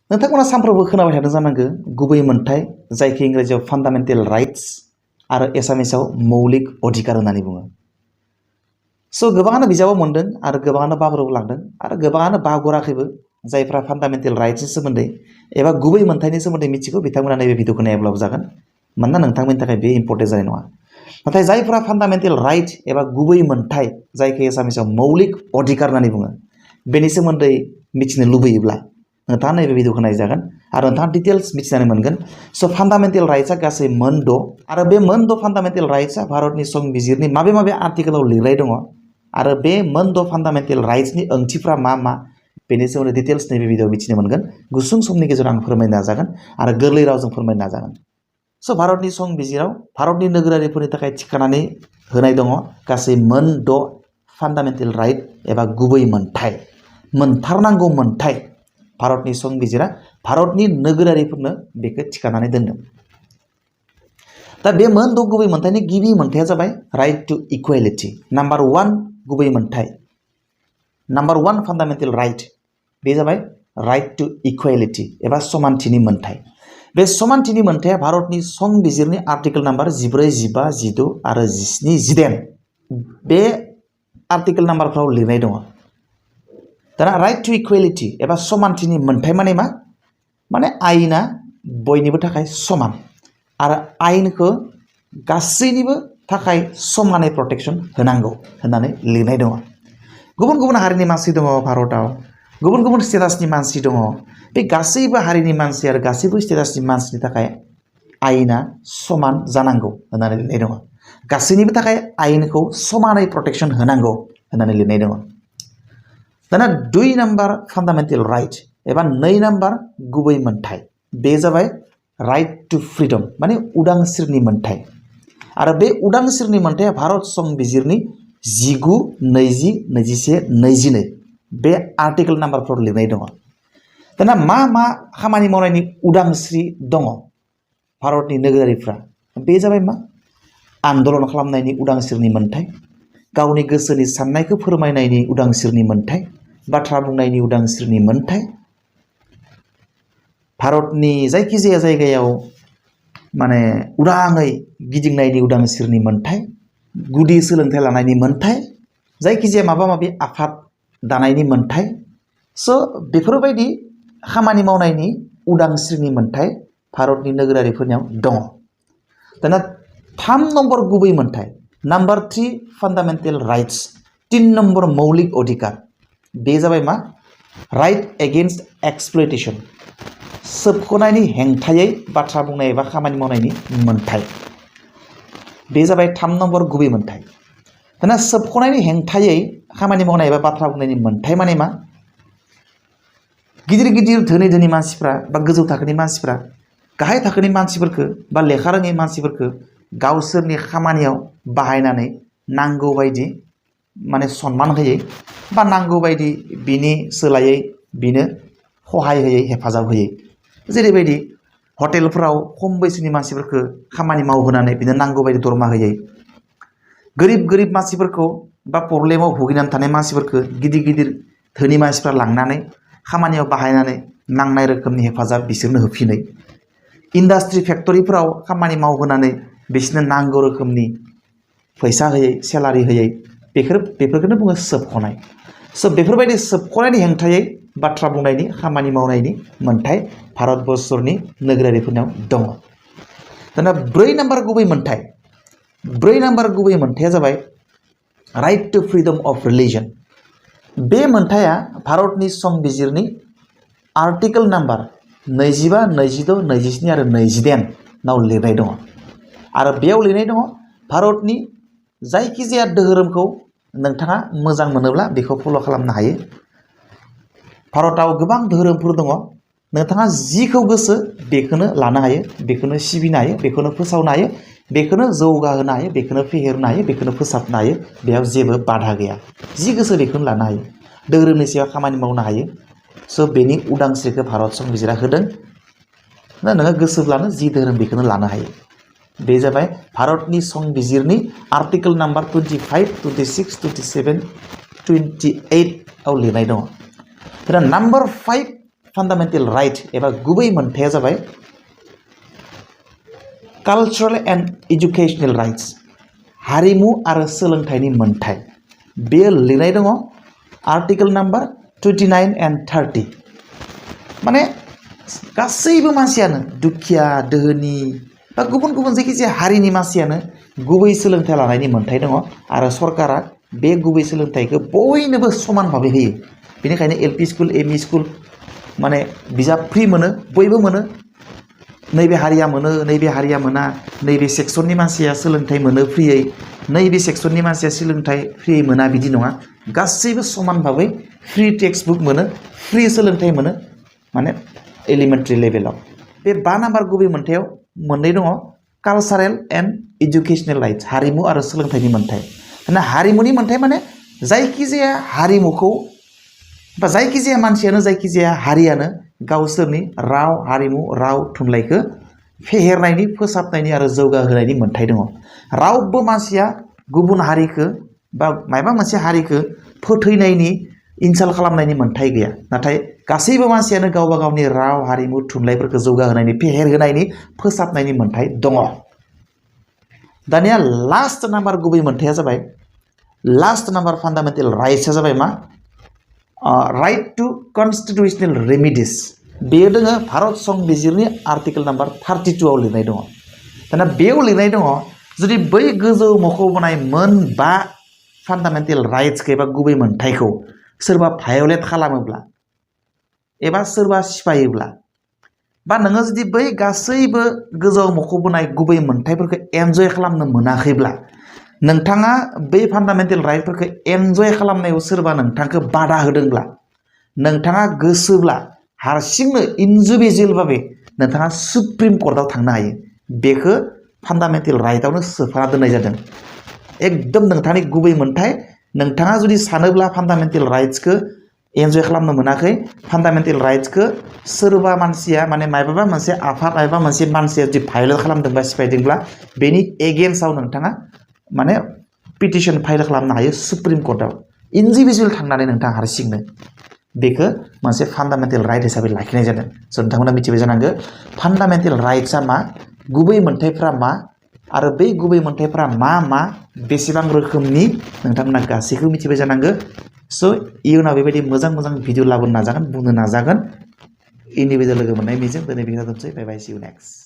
नोंथांमोना सानफ्रोमबो खोनाबाय थादों जानांगौ गुबै मोनथाय जायखौ इंराजियाव फान्डामेन्टेल राइट्स आरो एसामिसाव मौलिक अधिकार होननानै बुङो। स' गोबाङानो बिजाबाव मोन्दों आरो गोबाङानो बाबुराव लांदों आरो गोबाङानो बागराखैबो जायफ्रा फान्डामेन्टेल राइट्सनि सोमोन्दै एबा गुबै मोनथायनि सोमोन्दै मिथिगौ बिथांमोना नैबे भिडिअखौ नायाब्लाबो जागोन मानोना नोंथांमोननि थाखाय बे इम्पर्टेन्ट जानाय नङा। नाथाय जायफ्रा फान्डामेन्टेल राइट एबा गुबै मोनथाय जायखौ एसामिसाव मौलिक अधिकार होननानै बुङो बेनि सोमोन्दै मिथिनो लुबैयोब्ला नोंथाङा नैबे भिडिअखौ नायजागोन आरो नोंथाङा डिटेल्स मिथिनानै मोनगोन। स' फान्डामेन्टेल राइट्सआ गासै मोन द' आरो बे मोन द' फान्डामेन्टेल राइट्सआ भारतनि संबिजिरनि माबे माबे आर्टिकेलाव लिरनाय दङ आरो बे मोन द' फान्डामेन्टेल राइट्सनि ओंथिफ्रा मा मा बेनि सोमोन्दै डिटेल्स नैबे भिडिअआव मिथिनो मोनगोन। गुसुं समनि गेजेराव आं फोरमायनो नाजागोन आरो गोरलै रावजों फोरमायनो नाजागोन। स' भारतनि संबिजिराव भारतनि नोगोरारिफोरनि थाखाय थिखानानै होनाय दङ गासै मोन द' फान्डामेन्टेल राइट एबा गुबै मोनथाय मोनथारनांगौ मोनथाय भारतनि संबिजिरा भारतनि नोगोरारिफोरनो बेखौ थिखानानै दोनदों। दा बे मोन द' गुबै मोनथायनि गिबि मोनथाया जाबाय राइट टु इकुवेलिटि। नाम्बार 1 गुबै मोनथाय नाम्बार 1 फान्डामेन्टेल राइट बे जाबाय राइट टु इकुवेलिटि एबा समानथिनि मोनथाय। बे समानथिनि मोनथाया भारतनि संबिजिरनि आर्टिकेल नाम्बार 14, 15, 16 आरो 17, 18 बे आर्टिकेल नाम्बारफ्राव लिरनाय दङ। दाना राइट टु इकुवेलिटि एबा समानथिनि मोनथाय माने मा? माने आयेना बयनिबो थाखाय समान आरो आयेनखौ गासैनिबो थाखाय समानै प्रटेक्शन होनांगौ होननानै लिरनाय दङ। गुबुन गुबुन हारिनि मानसि दङ भारताव, गुबुन गुबुन स्टेटासनि मानसि दङ। बे गासैबो हारिनि मानसि आरो गासैबो स्टेटासनि मानसिनि थाखाय आयेना समान जानांगौ होननानै लिरनाय दङ। गासैनिबो थाखाय आयेनखौ समानै प्रटेक्शन होनांगौ होननानै लिरनाय दङ। दाना 2 नाम्बार फान्डामेन्टेल राइट एबा 2 नाम्बार गुबै मोनथाय बे जाबाय राइट टु फ्रिडम माने उदांस्रिनि मोनथाय आरो बे उदांस्रिनि मोनथाया भारत संबिजिरनि 19, 20, 21, 22 बे आर्टिकेल नाम्बारफोराव लिरनाय दङ। दाना मा मा खामानि मावनायनि उदांस्रि दङ भारतनि नोगोरारिफ्रा? बे जाबाय मा? आन्दलन खालामनायनि उदांस्रिनि मोनथाय, गावनि गोसोनि साननायखौ फोरमायनायनि उदांस्रिनि मोनथाय, बाथ्रा बुंनायनि उदांस्रिनि मोनथाय, भारतनि जायखिजाया जायगायाव माने उदाङै गिदिंनायनि उदांस्रिनि मोनथाय, गुदि सोलोंथाइ लानायनि मोनथाय, जायखिजाया माबा माबि आफाद दानायनि मोनथाय। स' बेफोरबायदि खामानि मावनायनि उदांस्रिनि मोनथाय भारतनि नोगोरारिफोरनियाव दङ। दाना 3 नम्बर गुबै मोनथाय नाम्बार 3 फान्डामेन्टेल राइट्स 3 नम्बर मौलिक अधिकार बे जाबाय मा? राइट एगेन्स्ट एक्सप्लइटेशन सोबख'नायनि हेंथायै बाथ्रा बुंनाय एबा खामानि मावनायनि मोनथाय। बे जाबाय 3 नम्बर गुबै मोनथाय। दाना सोबख'नायनि हेंथायै खामानि मावनाय एबा बाथ्रा बुंनायनि मोनथाय माने मा? गिदिर गिदिर धोनि धोनि मानसिफ्रा बा गोजौ थाखोनि मानसिफ्रा गाहाय थाखोनि मानसिफोरखौ बा लेखा रोङै मानसिफोरखौ गावसोरनि खामानियाव बाहायनानै नांगौ बायदि माने सन्मान होयै बा नांगौ बायदि बिनि सोलायै बिनो सहाय होयै हेफाजाब होयै। जेरैबायदि हटेलफोराव खम बैसोनि मानसिफोरखौ खामानि मावहोनानै बिनो नांगौ बायदि दरमा होयै, गोरिब मानसिफोरखौ बा प्रब्लेमाव भुगिनानै थानाय मानसिफोरखौ गिदिर गिदिर धोनि मानसिफ्रा लांनानै खामानियाव बाहायनानै नांनाय रोखोमनि हेफाजाब बिसोरनो होफिनै, इन्डास्ट्रि फेक्टरिफोराव खामानि मावहोनानै बिसोरनो नांगौ रोखोमनि फैसा होयै सेलारि होयै बेफोरखौनो बुङो सोबख'नाय। स' बेफोरबायदि सोबख'नायनि हेंथायै बाथ्रा बुंनायनि खामानि मावनायनि मोनथाय भारतबर्षनि नोगोरारिफोरनाव दङ। दाना 4 नाम्बार गुबै मोनथाय 4 नाम्बार गुबै मोनथाया जाबाय right to freedom of religion. बे मोनथाया भारतनि संबिजिरनि आर्टिकेल नाम्बार 25, 26, 27 आरो 28 नाव लिरनाय दङ आरो बेयाव लिरनाय दङ भारतनि जायखिजाया धोरोमखौ नोंथाङा मोजां मोनोब्ला बेखौ फल' खालामनो हायो। भारताव गोबां धोरोमफोर दङ, नोंथाङा जिखौ गोसो बेखौनो लानो हायो, बेखौनो सिबिनो हायो, बेखौनो फोसावनो हायो, बेखौनो जौगाहोनो हायो, बेखौनो फेहेरनो हायो, बेखौनो फोसाबनो हायो। बेयाव जेबो बाधा गैया, जि गोसो बेखौनो लानो हायो, धोरोमनि सायाव खामानि मावनो हायो। स' बेनि उदांस्रिखौ भारत संबिजिरा होदों। नोङो गोसोब्लानो जि धोरोम बेखौनो लानो हायो। बे जाबाय भारतनि संबिजिरनि आर्टिकेल नाम्बार 25, 26, 27, 28 आव लिरनाय दङ। नाम्बार 5 फान्डामेन्टेल राइट एबा गुबै मोन्थाया जाबाय कालचारेल एन्ड एजुकेशनेल राइट्स हारिमु आरो सोलोंथाइनि मोन्थाय बेयो लिरनाय दङ आर्टिकल नाम्बार 29 एन्ड 30 माने गासैबो मानसियानो दुखिया दोहोनि बा गुबुन गुबुन जायखिजाया हारिनि मानसियानो गुबै सोलोंथाइ लानायनि मोन्थाय दङ आरो सरकारा बे गुबै सोलोंथाइखौ बयनोबो समान भाबै होयो बेनिखायनो एलपि स्कुल एमइ स्कुल माने बिजाब फ्रि मोनो बयबो मोनो नैबे हारिया मोनो नैबे हारिया मोना नैबे सेक्सननि मानसिया सोलोंथाइ मोनो फ्रियै नैबे सेक्सननि मानसिया सोलोंथाइ फ्रियै मोना बिदि नङा गासैबो समान भाबै फ्रि टेक्सट बुक मोनो फ्रि सोलोंथाइ मोनो माने एलिमेन्टारि लेभेलाव बे 5 नाम्बार गुबै मोन्थायाव मोननै दङ कालचारेल एन्ड एजुकेशनेल राइट्स हारिमु आरो सोलोंथाइनि मोन्थाय माने हारिमुनि मोन्थाय माने जायखिजाया हारिमुखौ बा जायखिजाया मानसियानो जायखिजाया हारियानो गावसोरनि राव हारिमु राव थुनलाइखौ फेहेरनायनि फोसाबनायनि आरो जौगाहोनायनि मोन्थाय दङ रावबो मानसिया गुबुन हारिखौ बा मायबा मोनसे हारिखौ फोथैनायनि इनसाल्ट खालामनायनि मोन्थाय गैया नाथाय गासैबो मानसियानो गावबा गावनि राव हारिमु थुनलाइफोरखौ जौगाहोनायनि फेहेरहोनायनि फोसाबनायनि मोन्थाय दङ दानिया लास्ट नाम्बार गुबै मोन्थाया जाबाय लास्ट नाम्बार फान्डामेन्टेल राइट्सआ जाबाय मा राइट टु कन्स्टिटिउसनेल रेमिडिस बेयो दोङो भारत संबिजिरनि आर्टिकल नाम्बार 32 आव लिरनाय दङ दाना बेयाव लिरनाय दङ जुदि बै गोजौ मख'बोनाय मोनबा फान्डामेन्टेल राइट्सखौ एबा गुबै मोन्थायखौ सोरबा भायलेट खालामोब्ला एबा सोरबा सिफायोब्ला बा नोङो जुदि बै गासैबो गोजौआव मख'बोनाय गुबै मोन्थायफोरखौ एन्जय खालामनो मोनाखैब्ला नोंथाङा बै फान्डामेन्टेल राइटफोरखौ एन्जय खालामनायाव सोरबा नोंथांखौ बादा होदोंब्ला नोंथाङा गोसोब्ला हारसिंनो इन्डिभिजुवेल भाबै नोंथाङा सुप्रिम कर्टआव थांनो हायो बेखौ फान्डामेन्टेल राइटआवनो सोफाना दोननाय जादों एकदम नोंथांनि गुबै मोन्थाय नोंथाङा जुदि सानोब्ला फान्डामेन्टेल राइट्सखौ एन्जय खालामनो मोनाखै फान्डामेन्टेल राइट्सखौ सोरबा मानसिया माने मायबा मोनसे आफाद मायबा मोनसे मानसिया जुदि भायलेट खालामदोंबा सिफायदोंब्ला बेनि एगेन्स्टआव नोंथाङा माने पिटिशन फाइल खालामनो हायो सुप्रिम कर्टआव इन्डिभिजुवेल थांनानै नोंथाङा हारसिंनो बेखौ मोनसे फान्डामेन्टेल राइट हिसाबै लाखिनाय जादों स' नोंथांमोना मिथिबाय जानांगौ फान्डामेन्टेल राइट्सआ मा गुबै मोन्थायफ्रा मा आरो बै गुबै मोन्थायफ्रा मा बेसेबां रोखोमनि नोंथांमोना गासैखौबो मिथिबाय जानांगौ स' इयुनाव बेबायदि मोजां मोजां भिडिअ लाबोनो नाजागोन बुंनो नाजागोन इन्डिभिजुवेल लोगो मोननाय मिजिं दिनै बेखिनियाव दोनसै बाय बाय सि इउ नेक्स्ट